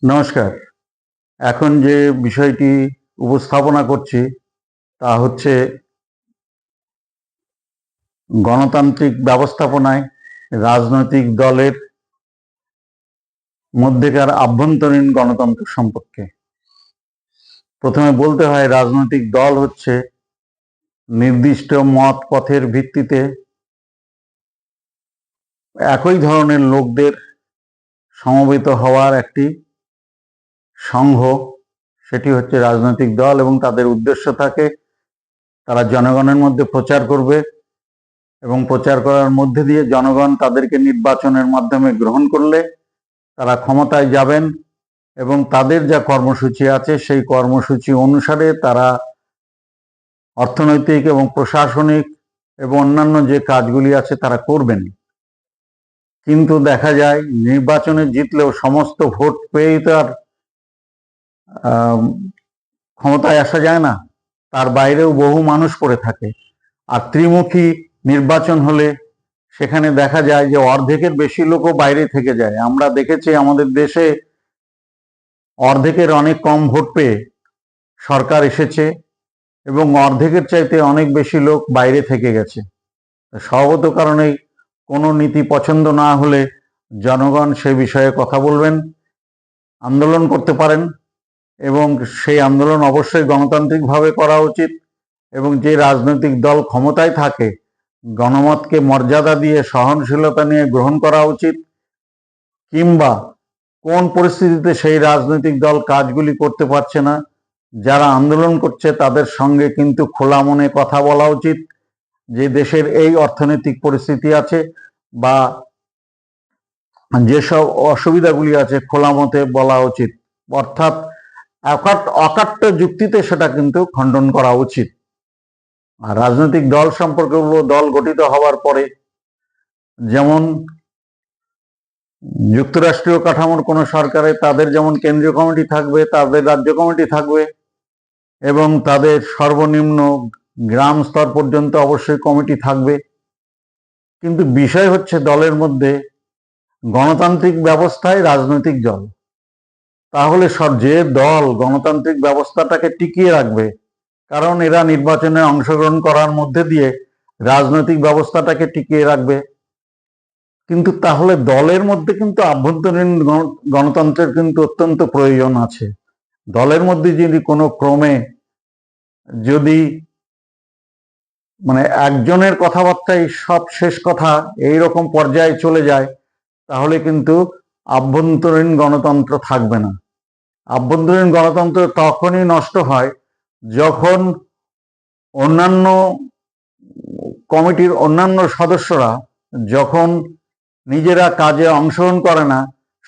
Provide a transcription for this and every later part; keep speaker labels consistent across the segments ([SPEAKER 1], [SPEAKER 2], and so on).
[SPEAKER 1] নমস্কার। এখন যে বিষয়টি উপস্থাপনা করছি তা হচ্ছে গণতান্ত্রিক ব্যবস্থাপনায় রাজনৈতিক দলের মধ্যেকার আভ্যন্তরীণ গণতন্ত্র সম্পর্কে। প্রথমে বলতে হয় রাজনৈতিক দল হচ্ছে নির্দিষ্ট মত পথের ভিত্তিতে একই ধরনের লোকদের সমবেত হওয়ার একটি সংঘ, সেটি হচ্ছে রাজনৈতিক দল, এবং তাদের উদ্দেশ্য থাকে তারা জনগণের মধ্যে প্রচার করবে এবং প্রচার করার মধ্যে দিয়ে জনগণ তাদেরকে নির্বাচনের মাধ্যমে গ্রহণ করলে তারা ক্ষমতায় যাবেন এবং তাদের যা কর্মসূচি আছে সেই কর্মসূচি অনুসারে তারা অর্থনৈতিক এবং প্রশাসনিক এবং অন্যান্য যে কাজগুলি আছে তারা করবেন। কিন্তু দেখা যায় নির্বাচনে জিতলেও সমস্ত ভোট পেয়েই তো আর ক্ষমতায় আসা যায় না, তার বাইরেও বহু মানুষ পড়ে থাকে। আর ত্রিমুখী নির্বাচন হলে সেখানে দেখা যায় যে অর্ধেকের বেশি লোকও বাইরে থেকে যায়। আমরা দেখেছি আমাদের দেশে অর্ধেকের অনেক কম ভোট পেয়ে সরকার এসেছে এবং অর্ধেকের চাইতে অনেক বেশি লোক বাইরে থেকে গেছে। স্বভাবত কারণেই কোনো নীতি পছন্দ না হলে জনগণ সে বিষয়ে কথা বলবেন, আন্দোলন করতে পারেন, এবং সেই আন্দোলন অবশ্যই গণতান্ত্রিকভাবে করা উচিত। এবং যে রাজনৈতিক দল ক্ষমতায় থাকে গণমতকে মর্যাদা দিয়ে সহনশীলতা নিয়ে গ্রহণ করা উচিত, কিংবা কোন পরিস্থিতিতে সেই রাজনৈতিক দল কাজগুলি করতে পারছে না, যারা আন্দোলন করছে তাদের সঙ্গে কিন্তু খোলা মনে কথা বলা উচিত যে দেশের এই অর্থনৈতিক পরিস্থিতি আছে বা যেসব অসুবিধাগুলি আছে খোলা মতে বলা উচিত, অর্থাৎ অকাট্য যুক্তিতে সেটা কিন্তু খণ্ডন করা উচিত। আর রাজনৈতিক দল সম্পর্কে বলবো, দল গঠিত হওয়ার পরে যেমন যুক্তরাষ্ট্রীয় কাঠামোর কোনো সরকারে তাদের যেমন কেন্দ্রীয় কমিটি থাকবে, তাদের রাজ্য কমিটি থাকবে এবং তাদের সর্বনিম্ন গ্রাম স্তর পর্যন্ত অবশ্যই কমিটি থাকবে। কিন্তু বিষয় হচ্ছে দলের মধ্যে গণতান্ত্রিক ব্যবস্থায় রাজনৈতিক দল, তাহলে যে দল গণতান্ত্রিক ব্যবস্থাটাকে টিকিয়ে রাখবে, কারণ এরা নির্বাচনে অংশগ্রহণ করার মধ্যে দিয়ে রাজনৈতিক ব্যবস্থাটাকে টিকিয়ে রাখবে, কিন্তু তাহলে দলের মধ্যে কিন্তু আভ্যন্তরীণ গণতন্ত্রের কিন্তু অত্যন্ত প্রয়োজন আছে। দলের মধ্যে যদি কোনো ক্রমে যদি একজনের কথাবার্তায় সব শেষ কথা এইরকম পর্যায়ে চলে যায়, তাহলে কিন্তু আভ্যন্তরীণ গণতন্ত্র থাকবে না। আভ্যন্তরীণ গণতন্ত্র তখনই নষ্ট হয় যখন অন্যান্য কমিটির অন্যান্য সদস্যরা যখন নিজেরা কাজে অংশগ্রহণ করে না।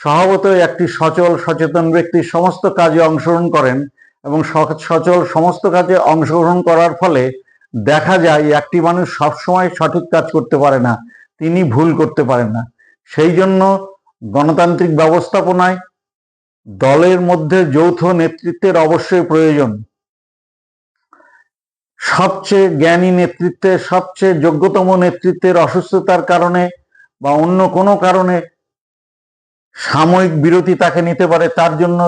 [SPEAKER 1] স্বভাবতই একটি সচল সচেতন ব্যক্তি সমস্ত কাজে অংশগ্রহণ করেন এবং সচল সমস্ত কাজে অংশগ্রহণ করার ফলে দেখা যায় একটি মানুষ সবসময় সঠিক কাজ করতে পারে না, তিনি ভুল করতে পারেন না। সেই জন্য গণতান্ত্রিক ব্যবস্থাপনায় দলের মধ্যে যৌথ নেতৃত্বের অবশ্যই প্রয়োজন। সবচেয়ে জ্ঞানী নেতৃত্বের, সবচেয়ে যোগ্যতম নেতৃত্বের অসুস্থতার কারণে বা অন্য কোনো কারণে সাময়িক বিরতি তাকে নিতে পারে, তার জন্য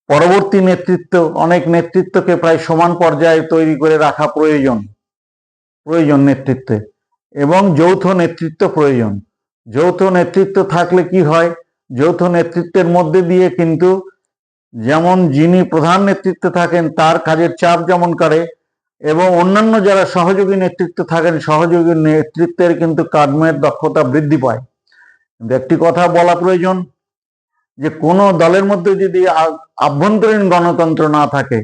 [SPEAKER 1] পরবর্তী নেতৃত্ব, অনেক নেতৃত্বকে প্রায় সমান পর্যায়ে তৈরি করে রাখা প্রয়োজন নেতৃত্বে, এবং যৌথ নেতৃত্ব প্রয়োজন। যৌথ নেতৃত্ব থাকলে কি হয়, যৌথ নেতৃত্বের মধ্যে দিয়ে কিন্তু যেমন যিনি প্রধান নেতৃত্বে থাকেন তার কাজের চাপ যেমন করে, এবং অন্যান্য যারা সহযোগী নেতৃত্ব থাকেন সহযোগী নেতৃত্বের কিন্তু কর্মের দক্ষতা বৃদ্ধি পায়। একটি কথা বলা প্রয়োজন যে কোনো দলের মধ্যে যদি আভ্যন্তরীণ গণতন্ত্র না থাকে,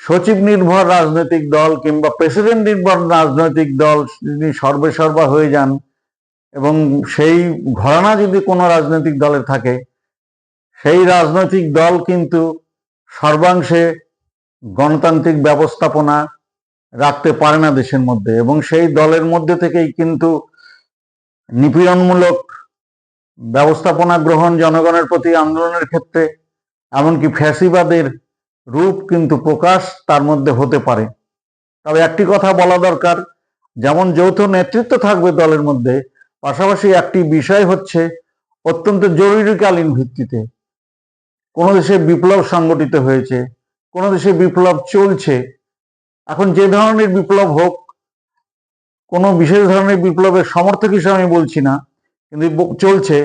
[SPEAKER 1] সচিব নির্ভর রাজনৈতিক দল কিংবা প্রেসিডেন্ট নির্ভর রাজনৈতিক দল যদি সর্বেসর্বা হয়ে যান এবং সেই ঘরানা যদি কোনো রাজনৈতিক দলের থাকে, সেই রাজনৈতিক দল কিন্তু সর্বাংশে গণতান্ত্রিক ব্যবস্থাপনা রাখতে পারে না দেশের মধ্যে, এবং সেই দলের মধ্যে থেকেই কিন্তু নিপীড়নমূলক ব্যবস্থাপনা গ্রহণ, জনগণের প্রতি আন্দোলনের ক্ষেত্রে এমনকি ফ্যাসিবাদের রূপ কিন্তু প্রকাশ তার মধ্যে হতে পারে। তবে একটি কথা বলা দরকার, যেমন যৌথ নেতৃত্ব থাকবে দলের মধ্যে, পাশাপাশি একটি বিষয় হচ্ছে অত্যন্ত জরুরিকালীন ভিত্তিতে কোনো দেশে বিপ্লব সংগঠিত হয়েছে, কোনো দেশে বিপ্লব চলছে। এখন যে ধরনের বিপ্লব হোক, কোনো বিশেষ ধরনের বিপ্লবের সমর্থক হিসেবে আমি বলছি না, কিন্তু চলছে,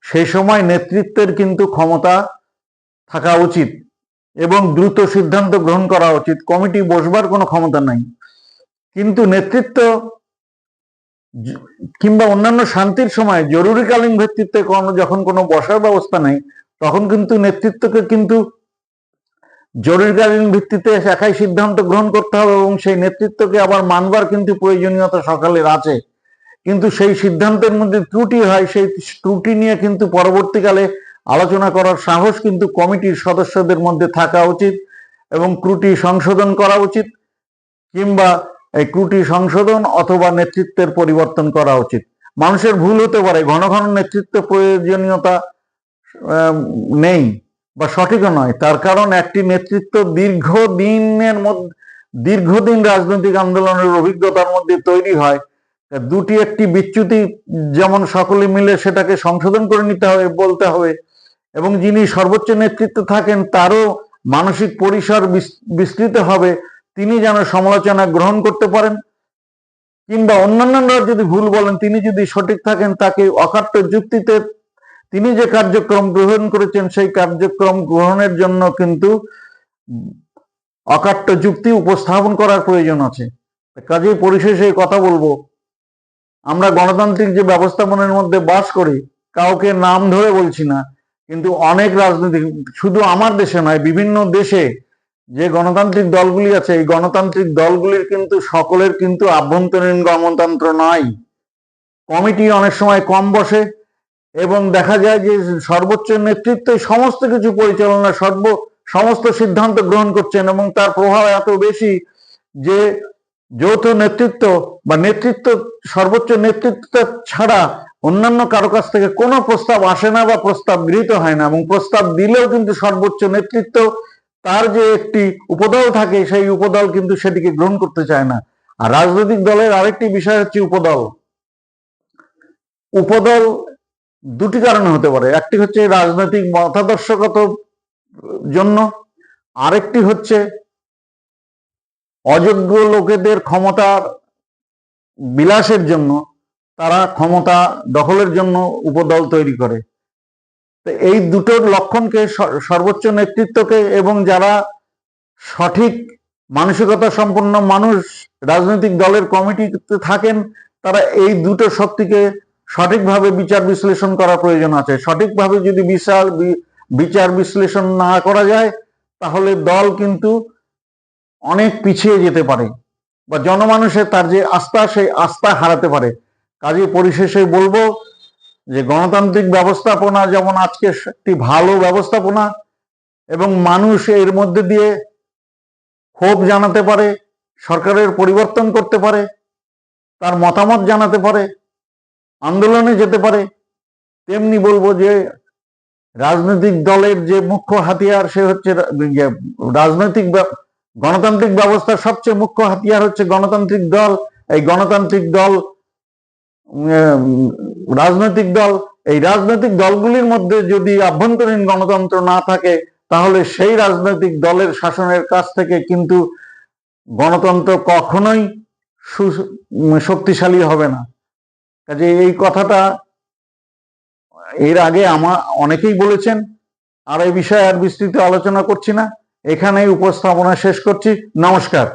[SPEAKER 1] সেই সময় নেতৃত্বের কিন্তু ক্ষমতা থাকা উচিত এবং দ্রুত সিদ্ধান্ত গ্রহণ করা উচিত। কমিটি বসবার কোনো ক্ষমতা নাই, কিন্তু নেতৃত্ব কিংবা অন্যান্য শান্তির সময় জরুরিকালীন ভিত্তিতে যখন কোনো বসার ব্যবস্থা নেই, তখন কিন্তু নেতৃত্বকে কিন্তু জরুরিকালীন ভিত্তিতে একাই সিদ্ধান্ত গ্রহণ করতে হবে এবং সেই নেতৃত্বকে আবার মানবার কিন্তু প্রয়োজনীয়তা সকালের আছে। কিন্তু সেই সিদ্ধান্তের মধ্যে ত্রুটি হয়, সেই ত্রুটি নিয়ে কিন্তু পরবর্তীকালে আলোচনা করার সাহস কিন্তু কমিটির সদস্যদের মধ্যে থাকা উচিত এবং ত্রুটি সংশোধন করা উচিত, কিংবা এই ত্রুটি সংশোধন অথবা নেতৃত্বের পরিবর্তন করা উচিত। মানুষের ভুল হতে পারে, ঘন ঘন নেতৃত্ব প্রয়োজনীয়তা নেই বা সঠিকও নয়, তার কারণ একটি নেতৃত্ব দীর্ঘদিন রাজনৈতিক আন্দোলনের অভিজ্ঞতার মধ্যে তৈরি হয়। দুটি একটি বিচ্যুতি যেমন সকলে মিলে সেটাকে সংশোধন করে নিতে হবে, বলতে হবে, এবং যিনি সর্বোচ্চ নেতৃত্বে থাকেন তারও মানসিক পরিসর বিস্তৃত হবে, তিনি যেন সমালোচনা গ্রহণ করতে পারেন, কিংবা অন্যান্যরা যদি ভুল বলেন তিনি যদি সঠিক থাকেন তাকে অকাট্য যুক্তিতে তিনি যে কার্যক্রম গ্রহণ করেছেন সেই কার্যক্রম গ্রহণের জন্য কিন্তু অকাট্য যুক্তি উপস্থাপন করার প্রয়োজন আছে। কাজেই পরিশেষে কথা বলবো, আমরা গণতান্ত্রিক যে ব্যবস্থাপনার মধ্যে বাস করি, কাউকে নাম ধরে বলছি না, কিন্তু অনেক রাজনৈতিক, শুধু আমার দেশে নয়, বিভিন্ন দেশে যে গণতান্ত্রিক দলগুলি আছে, এই গণতান্ত্রিক দলগুলির কিন্তু সকলের কিন্তু আভ্যন্তরীণ গণতন্ত্র নয়। কমিটি অনেক সময় কম বসে এবং দেখা যায় যে সর্বোচ্চ নেতৃত্বই সমস্ত কিছু পরিচালনা সমস্ত সিদ্ধান্ত গ্রহণ করছেন এবং তার প্রভাব এত বেশি যে যৌথ নেতৃত্ব বা সর্বোচ্চ নেতৃত্ব ছাড়া অন্যান্য কারো কাছ থেকে কোনো প্রস্তাব আসে না বা প্রস্তাব গৃহীত হয় না, এবং প্রস্তাব দিলেও কিন্তু সর্বোচ্চ নেতৃত্ব তার যে একটি উপদল থাকে সেই উপদল কিন্তু সেটিকে গ্রহণ করতে চায় না। আর রাজনৈতিক দলের আরেকটি বিষয় হচ্ছে উপদল দুটি কারণে হতে পারে। একটি হচ্ছে রাজনৈতিক মতাদর্শগত জন্য, আরেকটি হচ্ছে অযোগ্য লোকেদের ক্ষমতার বিলাসের জন্য, তারা ক্ষমতা দখলের জন্য উপদল তৈরি করে। তো এই দুটোর লক্ষণকে সর্বোচ্চ নেতৃত্বকে এবং যারা সঠিক মানসিকতা সম্পন্ন মানুষ রাজনৈতিক দলের কমিটিতে থাকেন, তারা এই দুটো শক্তিকে সঠিকভাবে বিচার বিশ্লেষণ করা প্রয়োজন আছে। সঠিকভাবে যদি বিচার বিশ্লেষণ না করা যায় তাহলে দল কিন্তু অনেক পিছিয়ে যেতে পারে বা জনমানুষের তার যে আস্থা সেই আস্থা হারাতে পারে। কাজে পরিশেষে বলবো যে গণতান্ত্রিক ব্যবস্থাপনা যেমন আজকে একটি ভালো ব্যবস্থাপনা এবং মানুষ এর মধ্যে দিয়ে ক্ষোভ জানাতে পারে, সরকারের পরিবর্তন করতে পারে, তার মতামত জানাতে পারে, আন্দোলনে যেতে পারে, তেমনি বলবো যে রাজনৈতিক দলের যে মুখ্য হাতিয়ার সে হচ্ছে গণতান্ত্রিক ব্যবস্থার সবচেয়ে মুখ্য হাতিয়ার হচ্ছে গণতান্ত্রিক দল। এই গণতান্ত্রিক দল এই রাজনৈতিক দলগুলির মধ্যে যদি আভ্যন্তরীণ গণতন্ত্র না থাকে তাহলে সেই রাজনৈতিক দলের শাসনের কাছ থেকে কিন্তু গণতন্ত্র কখনোই শক্তিশালী হবে না। কাজে এই কথাটা এর আগে অনেকেই বলেছেন, আর এই বিষয়ে আর বিস্তৃত আলোচনা করছি না, এখানেই উপস্থাপনা শেষ করছি। নমস্কার।